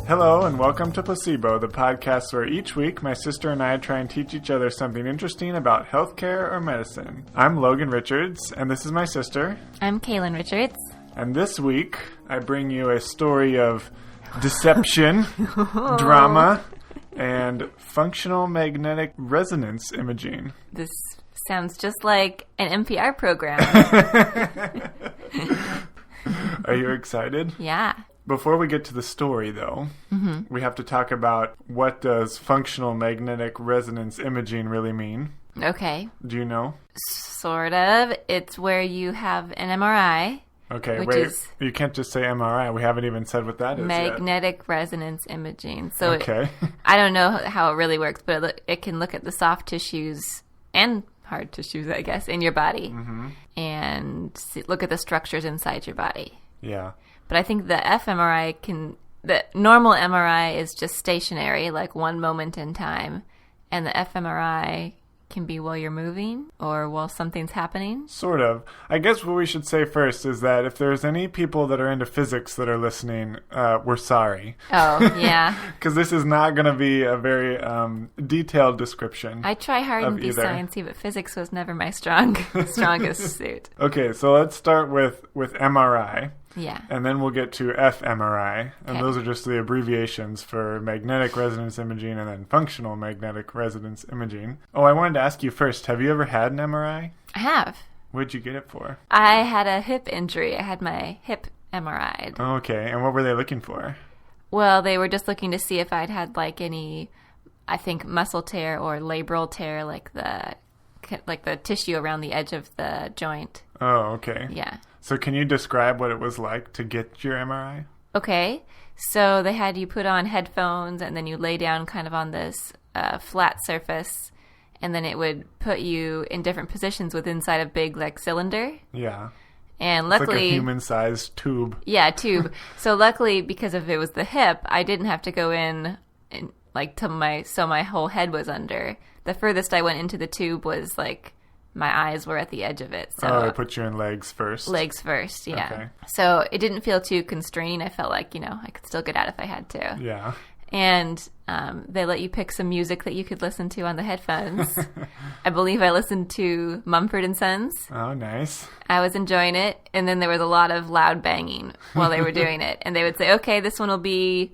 Hello and welcome to Placebo, the podcast where each week my sister and I try and teach each other something interesting about healthcare or medicine. I'm Logan Richards, and this is my sister. I'm Kaylin Richards. And this week I bring you a story of deception, drama, and functional magnetic resonance imaging. This sounds just like an NPR program. Are you excited? Yeah. Before we get to the story, though, we have to talk about what does functional magnetic resonance imaging really mean. Okay. Do you know? Sort of. It's where you have an MRI. Okay, wait. You can't just say MRI. We haven't even said what that is Magnetic yet. resonance imaging. So okay. I don't know how it really works, but it can look at the soft tissues and hard tissues, I guess, in your body and look at the structures inside your body. Yeah. But I think the the normal MRI is just stationary, like one moment in time. And the fMRI can be while you're moving or while something's happening. Sort of. I guess what we should say first is that if there's any people that are into physics that are listening, we're sorry. Oh, yeah. Because this is not going to be a very detailed description. I try hard and be sciencey, but physics was never my strongest suit. Okay, so let's start with MRI. Yeah. And then we'll get to fMRI, and those are just the abbreviations for magnetic resonance imaging and then functional magnetic resonance imaging. Oh, I wanted to ask you first, have you ever had an MRI? I have. What'd you get it for? I had a hip injury. I had my hip MRI'd. Okay, and what were they looking for? Well, they were just looking to see if I'd had like any, I think, muscle tear or labral tear, like the tissue around the edge of the joint. Oh, okay. Yeah. So can you describe what it was like to get your MRI? Okay. So they had you put on headphones and then you lay down kind of on this flat surface and then it would put you in different positions with inside a big like cylinder. Yeah. And luckily... It's like a human-sized tube. Yeah, tube. So luckily, because if it was the hip, I didn't have to go in like so my whole head was under. The furthest I went into the tube was like... My eyes were at the edge of it. So they put you in legs first. Legs first, yeah. Okay. So it didn't feel too constraining. I felt like, I could still get out if I had to. Yeah. And they let you pick some music that you could listen to on the headphones. I believe I listened to Mumford & Sons. Oh, nice. I was enjoying it. And then there was a lot of loud banging while they were doing it. And they would say, okay, this one will be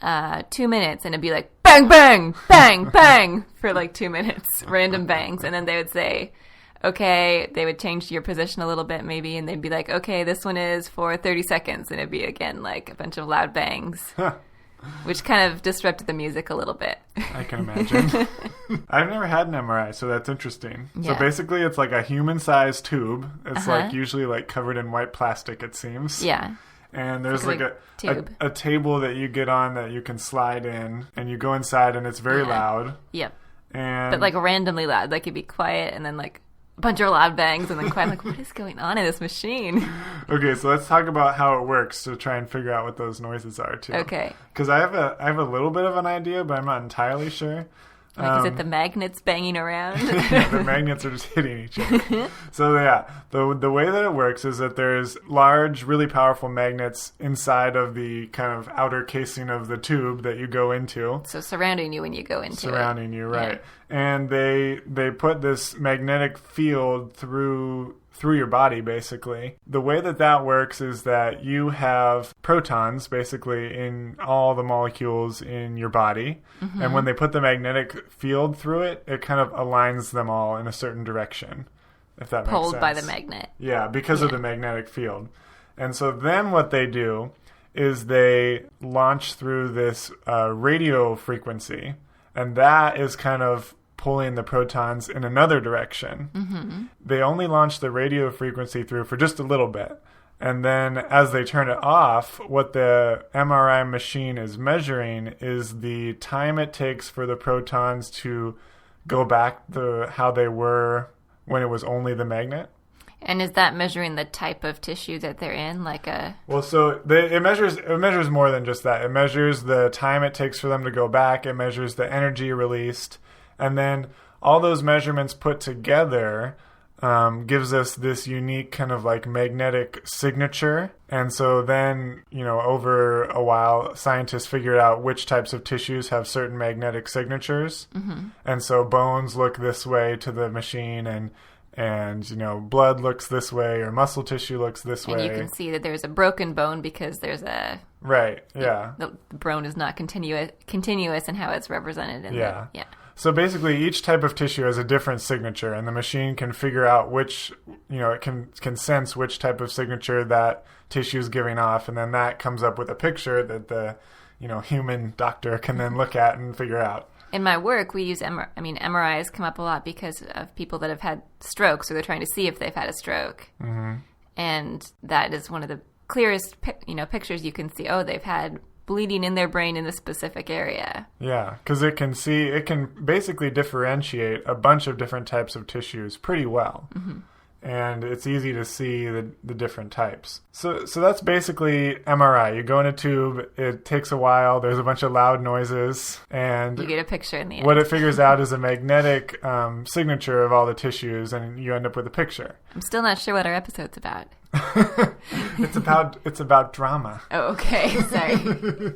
2 minutes. And it'd be like, bang, bang, bang, bang, for like 2 minutes. Random bangs. And then they would say... Okay, they would change your position a little bit maybe, and they'd be like, okay, this one is for 30 seconds, and it'd be, again, like a bunch of loud bangs, which kind of disrupted the music a little bit. I can imagine. I've never had an MRI, so that's interesting. Yeah. So basically it's like a human-sized tube. It's like usually like covered in white plastic, it seems. Yeah. And there's like a table that you get on that you can slide in, and you go inside, and it's very loud. Yep. But like randomly loud. Like it'd be quiet, and then like... bunch of loud bangs and then quiet. Like, what is going on in this machine? Okay, so let's talk about how it works to try and figure out what those noises are too. Okay. Because I have a little bit of an idea, but I'm not entirely sure. Like, is it the magnets banging around? Yeah, the magnets are just hitting each other. So yeah, the way that it works is that there's large, really powerful magnets inside of the kind of outer casing of the tube that you go into. So surrounding you when you go into it. Surrounding you, right. Yeah. And they put this magnetic field through your body, basically. The way that works is that you have protons, basically, in all the molecules in your body. Mm-hmm. And when they put the magnetic field through it, it kind of aligns them all in a certain direction, if that makes sense. Pulled by the magnet. Yeah, because of the magnetic field. And so then what they do is they launch through this radio frequency, and that is kind of pulling the protons in another direction. Mm-hmm. They only launch the radio frequency through for just a little bit. And then as they turn it off, what the MRI machine is measuring is the time it takes for the protons to go back to how they were when it was only the magnet. And is that measuring the type of tissue that they're in, like a... Well, so it measures more than just that. It measures the time it takes for them to go back. It measures the energy released. And then all those measurements put together gives us this unique kind of like magnetic signature. And so then, over a while, scientists figured out which types of tissues have certain magnetic signatures. And so bones look this way to the machine, and blood looks this way, or muscle tissue looks this way. And you can see that there's a broken bone because there's a... Right, yeah. The bone is not continuous in how it's represented in the... Yeah. So basically, each type of tissue has a different signature, and the machine can figure out which, it can sense which type of signature that tissue is giving off, and then that comes up with a picture that the, human doctor can then look at and figure out. In my work, we use MRIs come up a lot because of people that have had strokes, or they're trying to see if they've had a stroke. And that is one of the clearest, pictures you can see. Oh, they've had bleeding in their brain in a specific area. Yeah, because it can basically differentiate a bunch of different types of tissues pretty well. And it's easy to see the different types. So that's basically MRI. You go in a tube, it takes a while, there's a bunch of loud noises, and you get a picture in the end. What it figures out is a magnetic signature of all the tissues, and you end up with a picture. I'm still not sure what our episode's about. It's about drama. Oh, okay. Sorry.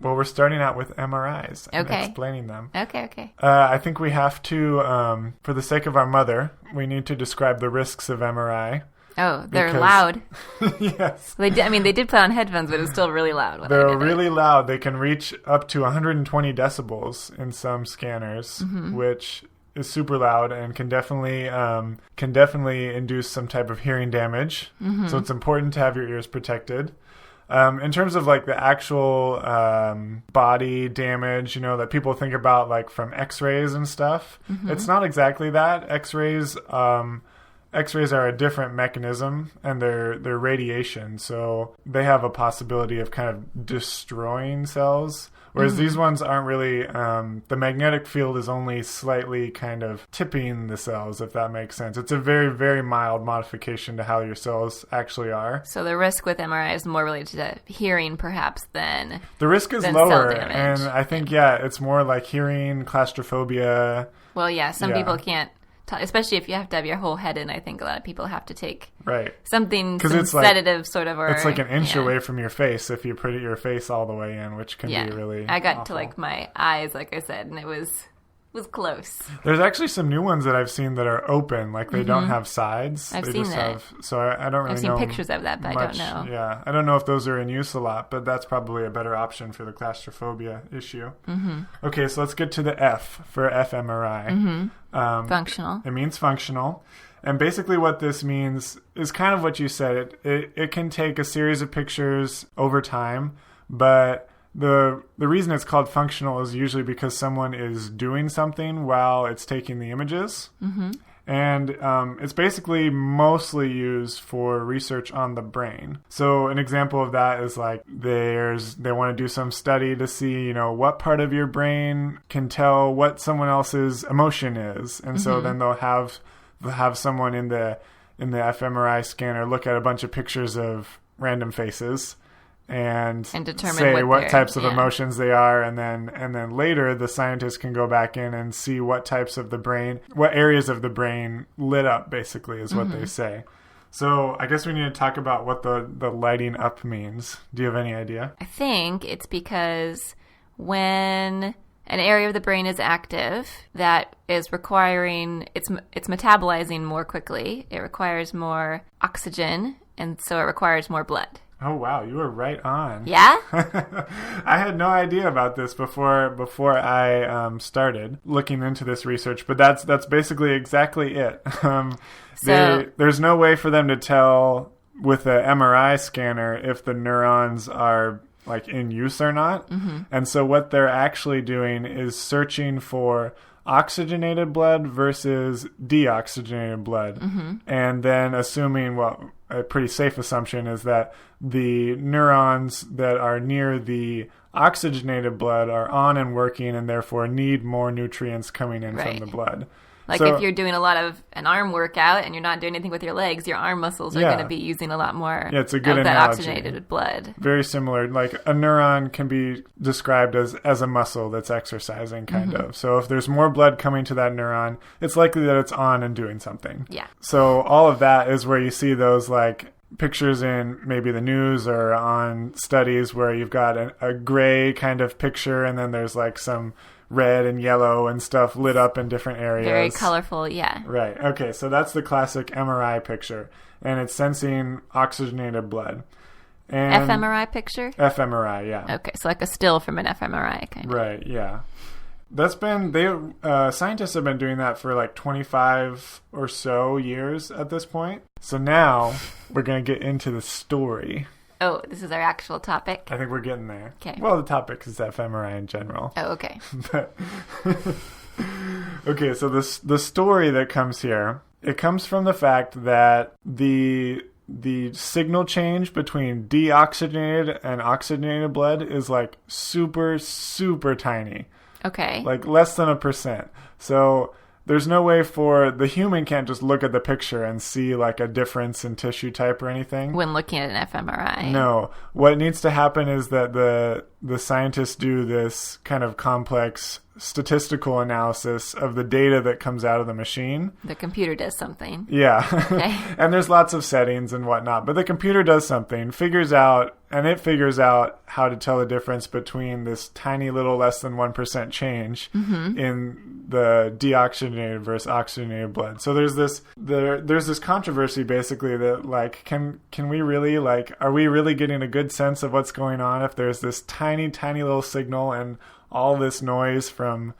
Well, we're starting out with MRIs and okay. explaining them. Okay. I think we have to, for the sake of our mother, we need to describe the risks of MRI. Oh, they're loud. Yes. They did put on headphones, but it was still really loud. They're really loud. They can reach up to 120 decibels in some scanners, which is super loud and can definitely induce some type of hearing damage. So it's important to have your ears protected. In terms of like the actual body damage, that people think about like from X-rays and stuff, it's not exactly that. X-rays are a different mechanism, and they're radiation, so they have a possibility of kind of destroying cells. Whereas these ones aren't really, the magnetic field is only slightly kind of tipping the cells, if that makes sense. It's a very, very mild modification to how your cells actually are. So the risk with MRI is more related to hearing, perhaps, than the risk is lower, and I think, it's more like hearing, claustrophobia. Well, some people can't, especially if you have to have your whole head in. I think a lot of people have to take something, some sedative sort of. Or, it's like an inch away from your face if you put your face all the way in, which can be really I got awful. to like my eyes, like I said, and it was close. There's actually some new ones that I've seen that are open, like they don't have sides. I've they seen just that. So I don't really know. I've seen pictures of that, but much. I don't know. Yeah, I don't know if those are in use a lot, but that's probably a better option for the claustrophobia issue. Okay, so let's get to the F for fMRI. Functional. It means functional. And basically what this means is kind of what you said. It can take a series of pictures over time, but the reason it's called functional is usually because someone is doing something while it's taking the images. And it's basically mostly used for research on the brain. So an example of that is like they want to do some study to see, what part of your brain can tell what someone else's emotion is. And so then they'll have someone in the fMRI scanner look at a bunch of pictures of random faces and determine say what types of emotions they are, and then later the scientists can go back in and see what areas of the brain lit up, basically, is what they say. So I guess we need to talk about what the lighting up means. Do you have any idea? I think it's because when an area of the brain is active, that is requiring, it's metabolizing more quickly. It requires more oxygen, and so it requires more blood. Oh, wow. You were right on. Yeah? I had no idea about this before I started looking into this research, but that's basically exactly it. There's no way for them to tell with an MRI scanner if the neurons are like in use or not. And so what they're actually doing is searching for oxygenated blood versus deoxygenated blood. And then assuming, a pretty safe assumption is that the neurons that are near the oxygenated blood are on and working and therefore need more nutrients coming in from the blood. Like So- if you're doing a lot of an arm workout and you're not doing anything with your legs, your arm muscles are Yeah. going to be using a lot more Yeah, it's a good of that analogy. oxygenated blood. Very similar. Like a neuron can be described as a muscle that's exercising, kind of. So if there's more blood coming to that neuron, it's likely that it's on and doing something. Yeah. So all of that is where you see those like pictures in maybe the news or on studies where you've got a gray kind of picture and then there's like some red and yellow and stuff lit up in different areas. Very colorful, yeah. Right. Okay. So that's the classic MRI picture, and it's sensing oxygenated blood. And fMRI picture? fMRI, yeah. Okay, so like a still from an fMRI kind of. Right. Yeah. That's been scientists have been doing that for like 25 or so years at this point. So now we're gonna get into the story. Oh, this is our actual topic? I think we're getting there. Okay. Well, the topic is fMRI in general. Oh, okay. But okay, so the story that comes here, it comes from the fact that the signal change between deoxygenated and oxygenated blood is like super, super tiny. Okay. Like less than 1%. So there's no way for the human can't just look at the picture and see like a difference in tissue type or anything. When looking at an fMRI. No. What needs to happen is that the scientists do this kind of complex statistical analysis of the data that comes out of the machine. The computer does something. Yeah. Okay. And there's lots of settings and whatnot, but the computer does something, figures out how to tell the difference between this tiny little less than 1% change in the deoxygenated versus oxygenated blood. So there's this controversy basically that like, can we really like, are we really getting a good sense of what's going on if there's this tiny, tiny little signal and all this noise from,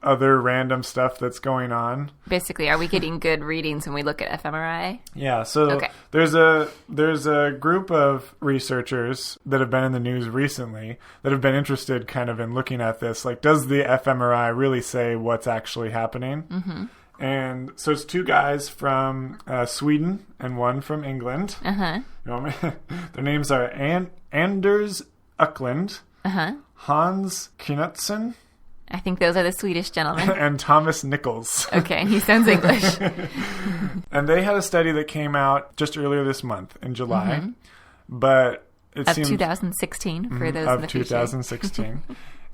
other random stuff that's going on? Basically, are we getting good readings when we look at fMRI? Yeah, so Okay. there's a group of researchers that have been in the news recently that have been interested kind of in looking at this. Like, does the fMRI really say what's actually happening? Mm-hmm. And so it's two guys from Sweden and one from England. Uh-huh. You want me? Their names are Anders Öklund, Uh-huh. Hans Knutsen, I think those are the Swedish gentlemen. and Thomas Nichols. Okay, he sounds English. And they had a study that came out just earlier this month in July, but it Of seems 2016 for those in of the future. 2016.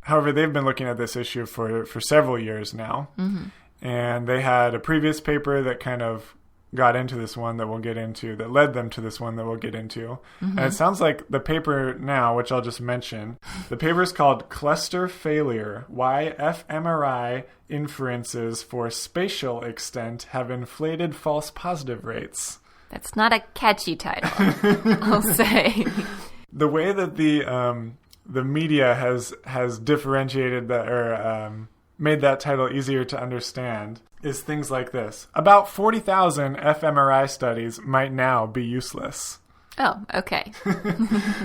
However, they've been looking at this issue for several years now, and they had a previous paper that kind of got into this one that we'll get into, that led them to this one that we'll get into. And it sounds like the paper now, which I'll just mention, the paper is called Cluster Failure, Why fMRI Inferences for Spatial Extent Have Inflated False Positive Rates. That's not a catchy title, I'll say. The way that the media has differentiated that, or made that title easier to understand, is things like this. About 40,000 fMRI studies might now be useless. Oh, okay.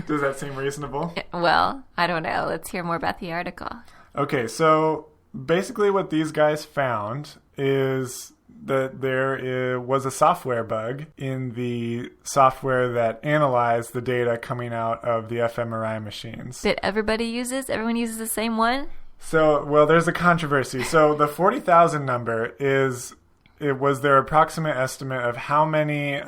Does that seem reasonable? Well, I don't know. Let's hear more about the article. Okay, so basically what these guys found is that there was a software bug in the software that analyzed the data coming out of the fMRI machines. That everybody uses? Everyone uses the same one? So, well, there's a controversy. So the 40,000 number was their approximate estimate of how many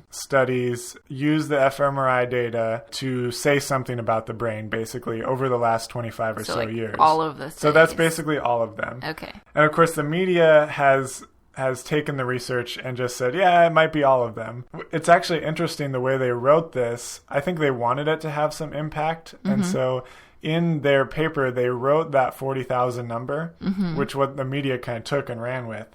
studies use the fMRI data to say something about the brain, basically, over the last 25 or so like years. All of the studies. So that's basically all of them. Okay. And of course, the media has taken the research and just said, yeah, it might be all of them. It's actually interesting the way they wrote this. I think they wanted it to have some impact. And so in their paper, they wrote that 40,000 number, which what the media kind of took and ran with.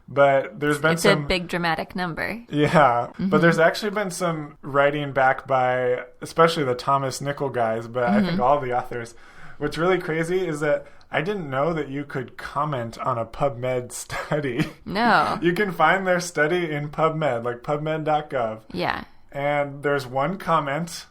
But there's been It's a big dramatic number. Yeah, but there's actually been some writing back by, especially the Thomas Nichols guys, but I think all the authors. What's really crazy is that I didn't know that you could comment on a PubMed study. No. You can find their study in PubMed, like pubmed.gov. Yeah. And there's one comment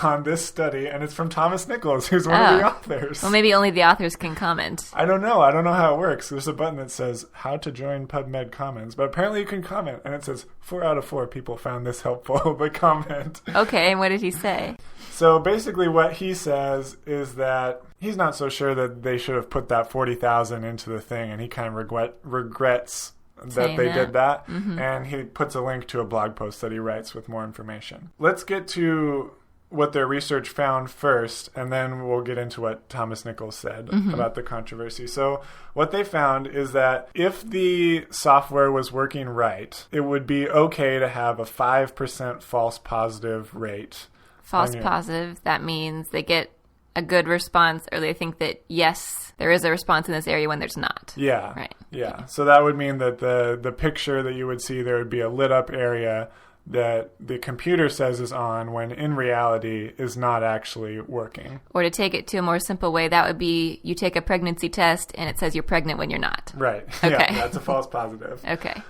on this study, and it's from Thomas Nichols, who's one of the authors. Well, maybe only the authors can comment. I don't know how it works. There's a button that says how to join PubMed Commons, but apparently you can comment, and it says 4 out of 4 people found this helpful, but comment. Okay, and what did he say? So basically what he says is that he's not so sure that they should have put that 40,000 into the thing, and he kind of regrets that they did that. And he puts a link to a blog post that he writes with more information. Let's get to what their research found first, and then we'll get into what Thomas Nichols said about the controversy. So what they found is that if the software was working right, it would be okay to have a 5% false positive rate. False positive, that means they get a good response, or they think that, yes, there is a response in this area when there's not. Yeah. Right. Yeah. Okay. So that would mean that the picture that you would see, there would be a lit up area that the computer says is on when in reality is not actually working. Or to take it to a more simple way, that would be you take a pregnancy test and it says you're pregnant when you're not. Right. Okay. Yeah, that's a false positive. Okay.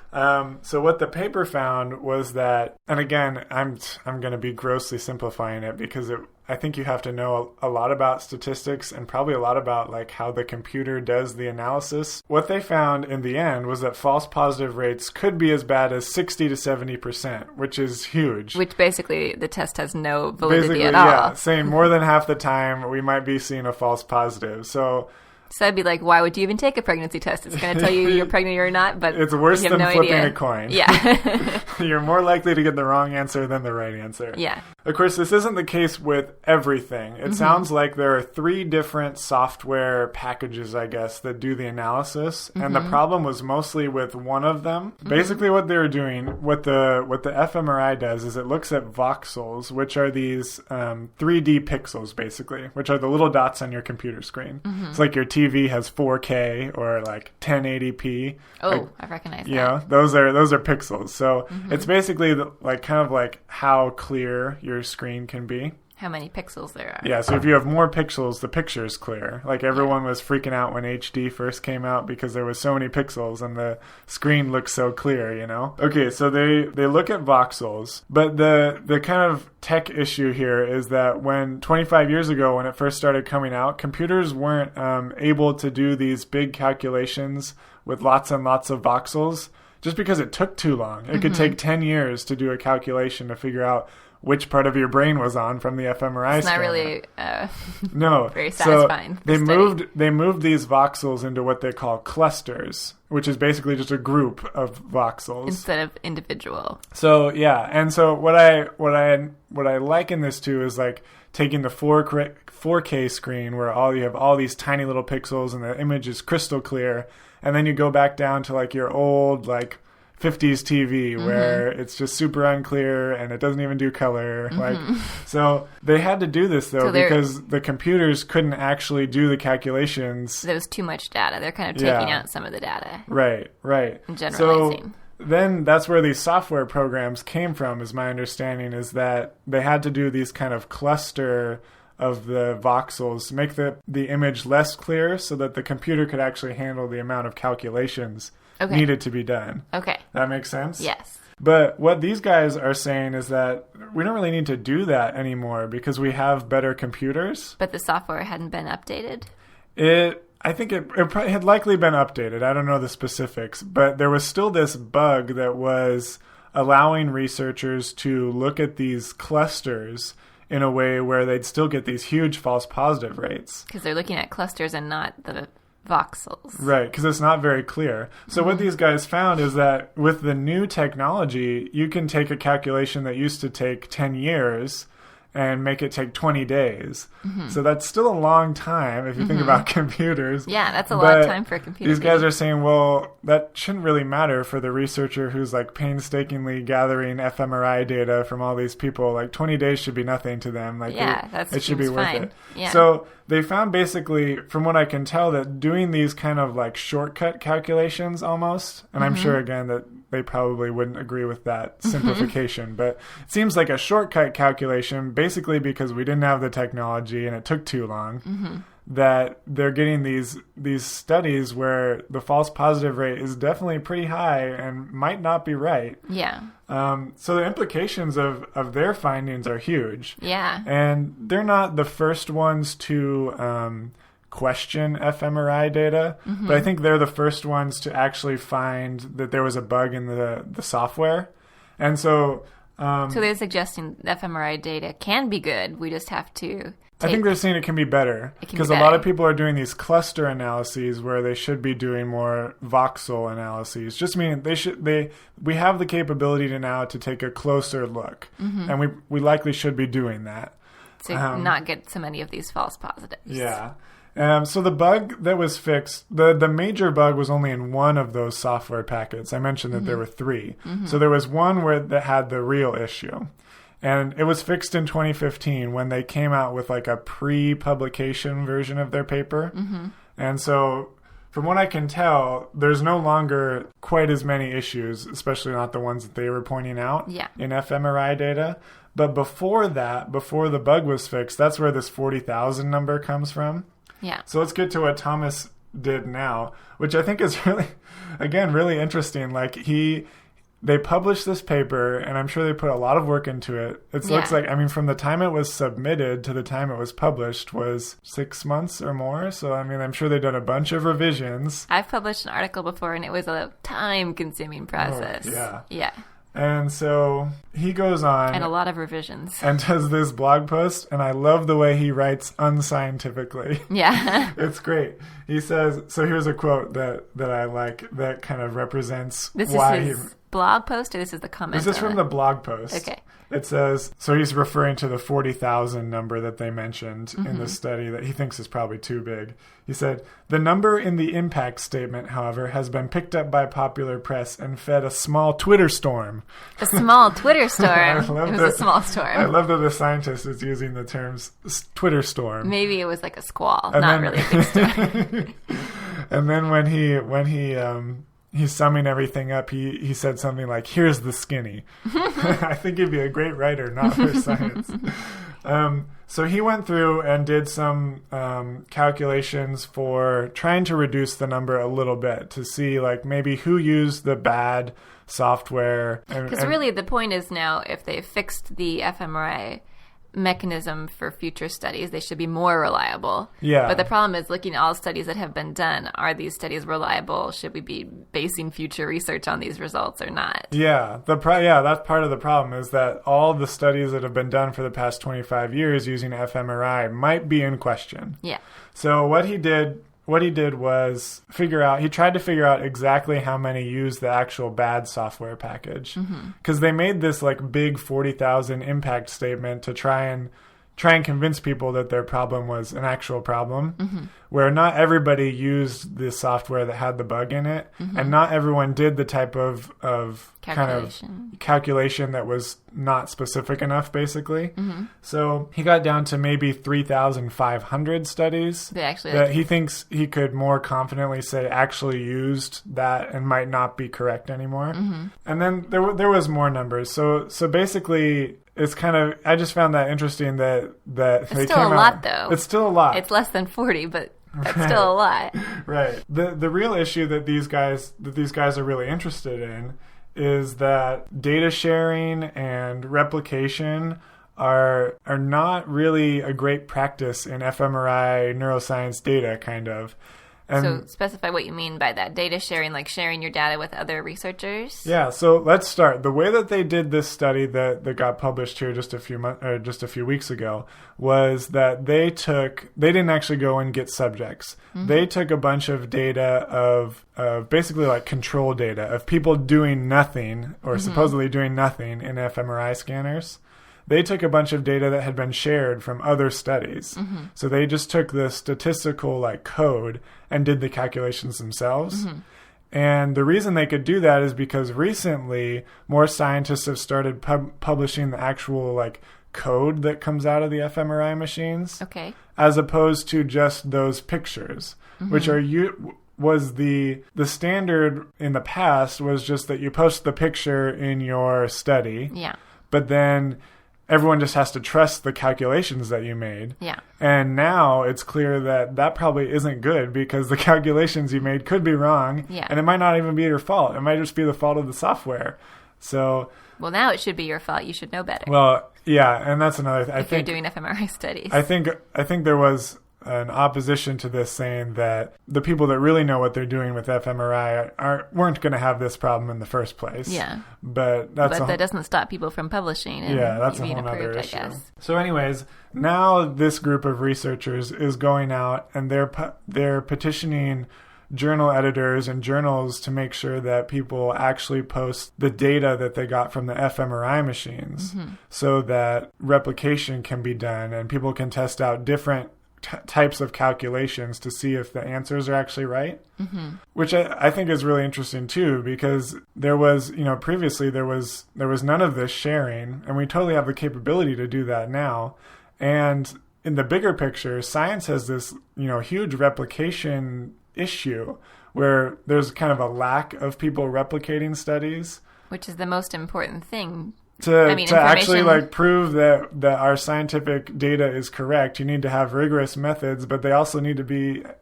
So what the paper found was that, and again, I'm going to be grossly simplifying it because I think you have to know a lot about statistics and probably a lot about like how the computer does the analysis. What they found in the end was that false positive rates could be as bad as 60 to 70%, which is huge. Which basically the test has no validity at all. Yeah, saying more than half the time we might be seeing a false positive. So I'd be like, why would you even take a pregnancy test? It's going to tell you you're pregnant or not, but it's worse than flipping a coin. Yeah. You're more likely to get the wrong answer than the right answer. Yeah. Of course, this isn't the case with everything. It sounds like there are 3 different software packages, I guess, that do the analysis, and the problem was mostly with one of them. Basically what they were doing, what the fMRI does is it looks at voxels, which are these 3D pixels, basically, which are the little dots on your computer screen. It's like your TV has 4K or like 1080p. Oh, like, I recognize that. Yeah, those are pixels. So it's basically kind of like how clear your screen can be. How many pixels there are. Yeah, so if you have more pixels, the picture is clear. Like everyone was freaking out when HD first came out because there was so many pixels and the screen looked so clear, you know? Okay, so they look at voxels, but the kind of tech issue here is that when 25 years ago when it first started coming out, computers weren't able to do these big calculations with lots and lots of voxels just because it took too long. It could take 10 years to do a calculation to figure out which part of your brain was on from the fMRI It's not scanner. really no. very satisfying. So they moved these voxels into what they call clusters, which is basically just a group of voxels instead of individual. So yeah, and so what I liken this to is like taking the 4K screen where you have all these tiny little pixels and the image is crystal clear, and then you go back down to like your old like 50s TV where it's just super unclear and it doesn't even do color. Like, so they had to do this though because the computers couldn't actually do the calculations. There was too much data. They're kind of taking out some of the data. Right. And generalizing. So then that's where these software programs came from, is my understanding, is that they had to do these kind of cluster of the voxels to make the image less clear so that the computer could actually handle the amount of calculations needed to be done. Okay. That makes sense? Yes. But what these guys are saying is that we don't really need to do that anymore because we have better computers. But the software hadn't been updated? I think it had likely been updated. I don't know the specifics. But there was still this bug that was allowing researchers to look at these clusters in a way where they'd still get these huge false positive rates. Because they're looking at clusters and not the voxels. Right, because it's not very clear. So what these guys found is that with the new technology, you can take a calculation that used to take 10 years and make it take 20 days. So that's still a long time if you think about computers. Yeah, that's a lot of time for a computer. These guys are saying, well, that shouldn't really matter for the researcher who's like painstakingly gathering fMRI data from all these people. Like 20 days should be nothing to them. Like it should be worth fine. it. Yeah. So they found basically, from what I can tell, that doing these kind of like shortcut calculations almost, and I'm sure again that they probably wouldn't agree with that simplification, but it seems like a shortcut calculation basically because we didn't have the technology and it took too long. that they're getting these studies where the false positive rate is definitely pretty high and might not be right. Yeah. So the implications of their findings are huge. Yeah. And they're not the first ones to question fMRI data, but I think they're the first ones to actually find that there was a bug in the software. And so... so they're suggesting fMRI data can be good. We just have to... I think they're saying it can be better because a lot of people are doing these cluster analyses where they should be doing more voxel analyses. Just meaning we have the capability to take a closer look, and we likely should be doing that to not get so many of these false positives. Yeah. So the bug that was fixed, the major bug was only in one of those software packets. I mentioned that there were 3. So there was one that had the real issue. And it was fixed in 2015 when they came out with like a pre-publication version of their paper. And so from what I can tell, there's no longer quite as many issues, especially not the ones that they were pointing out in fMRI data. But before that, before the bug was fixed, that's where this 40,000 number comes from. Yeah. So let's get to what Thomas did now, which I think is really, again, really interesting. Like they published this paper, and I'm sure they put a lot of work into it. It looks like, I mean, from the time it was submitted to the time it was published was 6 months or more. So, I mean, I'm sure they've done a bunch of revisions. I've published an article before, and it was a time-consuming process. Yeah. And so he goes on. And a lot of revisions. And does this blog post, and I love the way he writes unscientifically. Yeah. It's great. He says, so here's a quote that I like that kind of represents why is his blog post, or this is the comment? This is from the blog post. Okay. It says, so he's referring to the 40,000 number that they mentioned in the study that he thinks is probably too big. He said, the number in the impact statement, however, has been picked up by popular press and fed a small Twitter storm. A small Twitter storm? It was a small storm. I love that the scientist is using the terms Twitter storm. Maybe it was like a squall, really a big storm. And then when he's summing everything up, he said something like, here's the skinny. I think he'd be a great writer, not for science. So he went through and did some calculations for trying to reduce the number a little bit to see like maybe who used the bad software. Because really the point is now if they fixed the fMRI mechanism for future studies, they should be more reliable. Yeah. But the problem is looking at all studies that have been done. Are these studies reliable? Should we be basing future research on these results or not? Yeah. That's part of the problem is that all the studies that have been done for the past 25 years using fMRI might be in question. Yeah. So what he did was he tried to figure out exactly how many used the actual bad software package. Because they made this like big 40,000 impact statement to try and convince people that their problem was an actual problem, where not everybody used the software that had the bug in it, and not everyone did the type of kind of calculation that was not specific enough, basically. So he got down to maybe 3,500 studies that he thinks he could more confidently say actually used that and might not be correct anymore. And then there was more numbers. So basically... It's kind of, I just found that interesting that it's they still came a lot, out, though. It's still a lot. It's less than 40, but that's still a lot. Right. The real issue that these guys are really interested in is that data sharing and replication are not really a great practice in fMRI neuroscience data, kind of. So specify what you mean by that. Data sharing, like sharing your data with other researchers? Yeah, so let's start. The way that they did this study that got published here just a few weeks ago was that they didn't actually go and get subjects. They took a bunch of data of basically like control data of people doing nothing or supposedly doing nothing in fMRI scanners. They took a bunch of data that had been shared from other studies. So they just took the statistical like code and did the calculations themselves. And the reason they could do that is because recently more scientists have started publishing the actual like code that comes out of the fMRI machines. Okay. As opposed to just those pictures, which was the standard in the past was just that you post the picture in your study. Yeah. But then everyone just has to trust the calculations that you made. Yeah. And now it's clear that that probably isn't good because the calculations you made could be wrong. Yeah. And it might not even be your fault. It might just be the fault of the software. So... Well, now it should be your fault. You should know better. Well, yeah, and that's another thing. If you're doing fMRI studies. I think there was an opposition to this saying that the people that really know what they're doing with fMRI weren't going to have this problem in the first place. Yeah. But that doesn't stop people from publishing and that's being a whole other approved, issue. I guess. So anyways, now this group of researchers is going out and they're petitioning journal editors and journals to make sure that people actually post the data that they got from the fMRI machines so that replication can be done and people can test out different types of calculations to see if the answers are actually right, which I think is really interesting too, because there was, previously there was none of this sharing, and we totally have the capability to do that now. And in the bigger picture, science has this, huge replication issue where there's kind of a lack of people replicating studies, which is the most important thing. To actually prove that our scientific data is correct, you need to have rigorous methods, but they also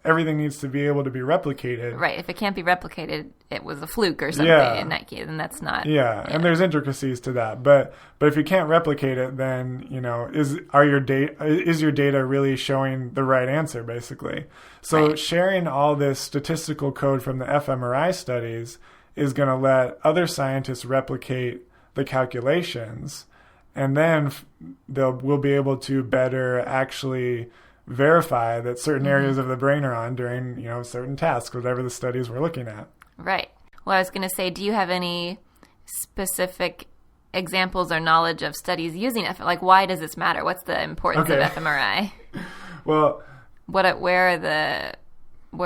everything needs to be able to be replicated. Right. If it can't be replicated, it was a fluke or something in that case, and that's not. Yeah, and there's intricacies to that. But if you can't replicate it, then, is your data really showing the right answer, basically? So sharing all this statistical code from the fMRI studies is going to let other scientists replicate the calculations, and then we'll be able to better actually verify that certain areas of the brain are on during certain tasks, whatever the studies we're looking at. Right. Well, I was going to say, do you have any specific examples or knowledge of studies using like why does this matter? What's the importance of fMRI? Well, where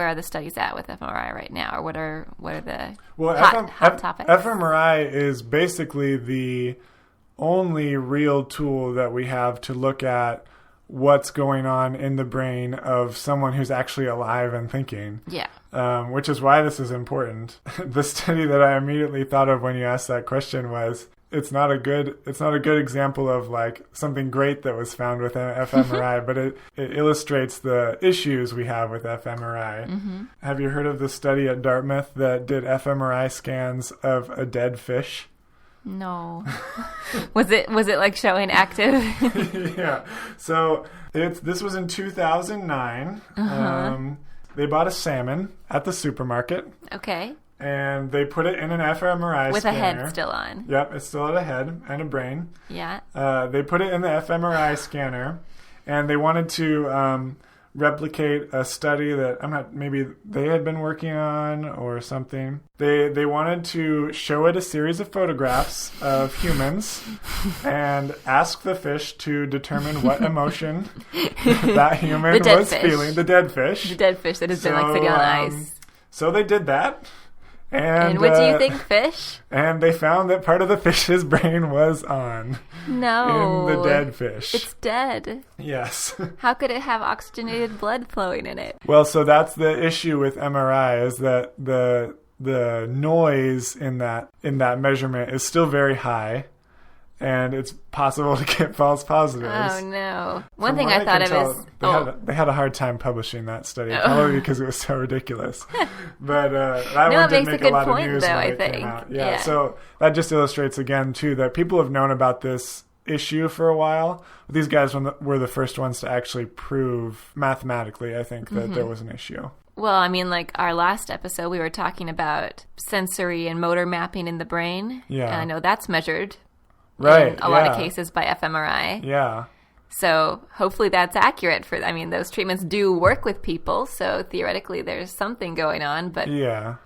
are the studies at with fMRI right now, or what are the hot topics? fMRI is basically the only real tool that we have to look at what's going on in the brain of someone who's actually alive and thinking. Yeah. Which is why this is important. The study that I immediately thought of when you asked that question was, it's not a good example of like something great that was found with fMRI, but it illustrates the issues we have with fMRI. Have you heard of the study at Dartmouth that did fMRI scans of a dead fish? No. Was it like showing active? Yeah. So this was in 2009. They bought a salmon at the supermarket. Okay. And they put it in an fMRI with scanner. A head still on. Yep, it's still at a head and a brain. Yeah. They put it in the fMRI scanner, and they wanted to replicate a study that maybe they had been working on or something. They wanted to show it a series of photographs of humans and ask the fish to determine what emotion that human was feeling. The dead fish. The dead fish that has been sitting on ice. So they did that. And what do you think, fish? And they found that part of the fish's brain was on. No. In the dead fish. It's dead. Yes. How could it have oxygenated blood flowing in it? Well, so that's the issue with MRI, is that the noise in that measurement is still very high. And it's possible to get false positives. Oh, no. One thing I thought of is... They had a hard time publishing that study, probably because it was so ridiculous. But that one did make a lot of news when it came out. Yeah, so that just illustrates again, too, that people have known about this issue for a while. These guys were the first ones to actually prove mathematically, I think, that there was an issue. Well, I mean, like our last episode, we were talking about sensory and motor mapping in the brain. Yeah. And I know that's measured... Right. In a lot of cases by fMRI. Yeah. So hopefully that's accurate those treatments do work with people. So theoretically there's something going on, but again.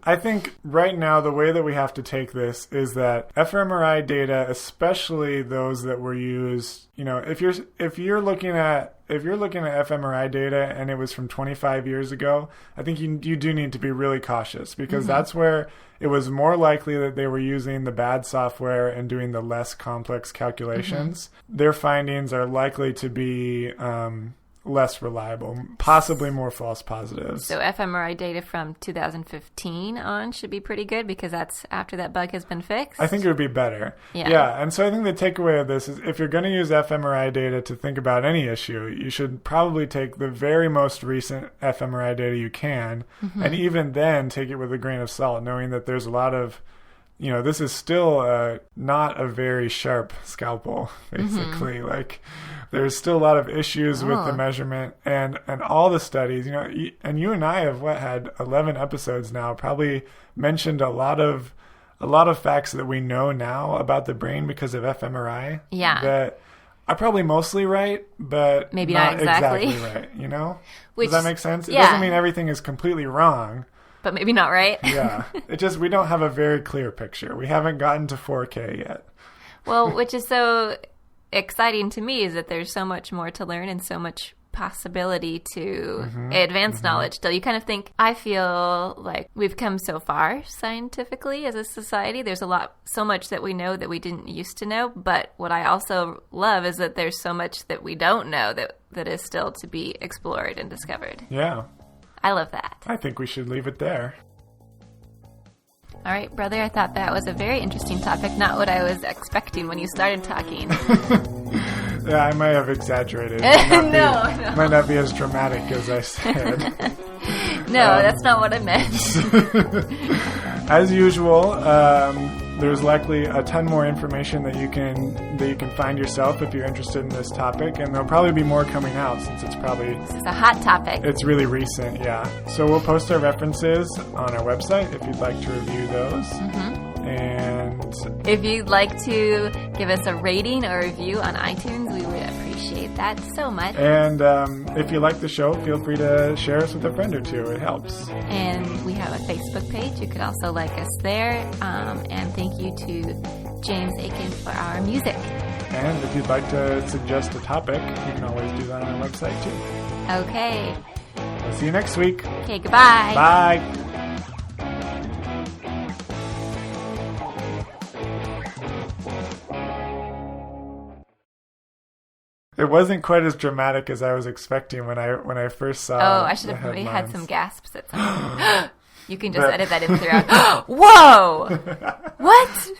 I think right now the way that we have to take this is that fMRI data, especially those that were used, if you're looking at fMRI data and it was from 25 years ago, I think you do need to be really cautious, because that's where it was more likely that they were using the bad software and doing the less complex calculations. Their findings are likely to be less reliable, possibly more false positives. So fMRI data from 2015 on should be pretty good because that's after that bug has been fixed? I think it would be better. Yeah. And so I think the takeaway of this is if you're going to use fMRI data to think about any issue, you should probably take the very most recent fMRI data you can, and even then take it with a grain of salt, knowing that there's a lot of, this is still not a very sharp scalpel, basically. Like, there's still a lot of issues with the measurement and all the studies, and you and I have had 11 episodes now, probably mentioned a lot of facts that we know now about the brain because of fMRI. Yeah. That are probably mostly right, but maybe not exactly right, Which, does that make sense? It yeah. doesn't mean everything is completely wrong. But maybe not right. Yeah. We don't have a very clear picture. We haven't gotten to 4K yet. Well, which is so exciting to me is that there's so much more to learn and so much possibility to advance knowledge. So you kind of think, I feel like we've come so far scientifically as a society. There's so much that we know that we didn't used to know. But what I also love is that there's so much that we don't know that is still to be explored and discovered. Yeah. I love that. I think we should leave it there. All right, brother, I thought that was a very interesting topic, not what I was expecting when you started talking. Yeah, I might have exaggerated. No. Might not be as dramatic as I said. No, that's not what I meant. As usual, there's likely a ton more information that you can find yourself if you're interested in this topic, and there'll probably be more coming out since it's a hot topic. It's really recent, yeah. So we'll post our references on our website if you'd like to review those. And if you'd like to give us a rating or review on iTunes, we would appreciate that so much. And if you like the show, feel free to share us with a friend or two. It helps. And we have a Facebook page. You could also like us there. And thank you to James Aiken for our music. And if you'd like to suggest a topic, you can always do that on our website too. Okay. We'll see you next week. Okay, goodbye. Bye. It wasn't quite as dramatic as I was expecting when I first saw. Oh, I should have maybe had some gasps at some point. You can just edit that in throughout. Whoa! What?